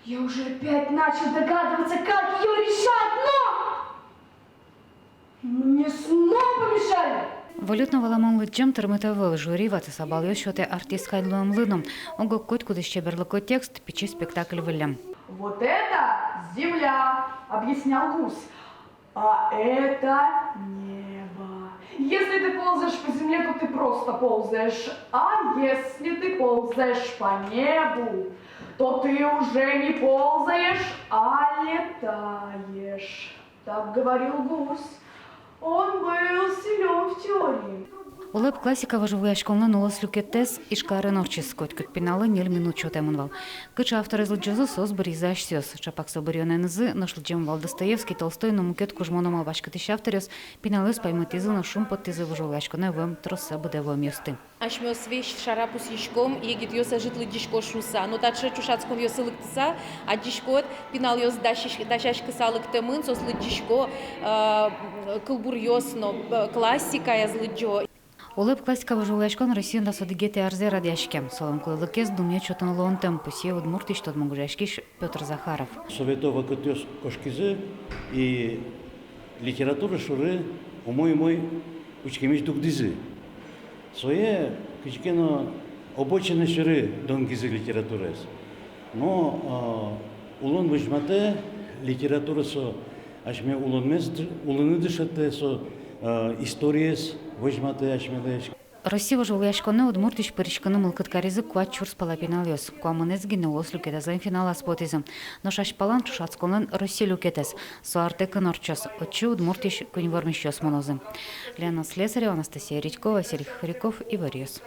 Я уже опять начал догадываться, как ее решать, но мне снова помешали. Валютного ламонлыджем термитовил жюри ватысабал йошоте артист хайдлуам лыном. Ого куть щеберлыко текст печи спектакль вылям. Вот это земля, объяснял гусь, а это небо. Если ты ползаешь по земле, то ты просто ползаешь, а если ты ползаешь по небу, то ты уже не ползаешь, а летаешь. Так говорил гусь. Он был силен в теории. Улыб классика вожевая школна нулос люкетес и шкары норчис кот кот пинала нель минут чотемунвал. Кыч автор из лджозу сос боризаш сёс. Чапак соборёнен нзы нашл джемвал Достоевский Толстой но мукет кужмоном албашка тыш авторёс пиналыс паймытизы на шум подтизы вожевая школна вем тросса будевом ёсты. Ашмёс вещь шарапус ешком егит ёса житлы дишко шуса. Но тадше чушацком ёсылык тыса, а дишкот пинал ёс дашаш кысалык темын сослы дишко кылбур ёс но классика язлыджо. Улыб классика вожевая школна Россия на содигете арзе радяшкем. Солом кулыкес думне чотан лон темпусе удмуртиш тот могужашкиш Петр Захаров. Советова котёс кошкизы и литература шуры мой учкемиш дугдизы. Свое кичкено обочины шуры донгизы литературес. Но улон выжмате литература со ашме улон мест улыны дышате со историес выжмате ашме деш. Россия вожевая школна удмуртиш паришканы мылкыткаризы куат чурс палапинал ёс. Куамынез гинеос люкетазан финал аспотизм. Но шашпалан чушацколнан Россия люкетес. Суартека норчос. Отчу удмуртиш кунивормиш ёс монозы. Лена Слесарева, Анастасия Редькова, Серик Хариков и Варьёс.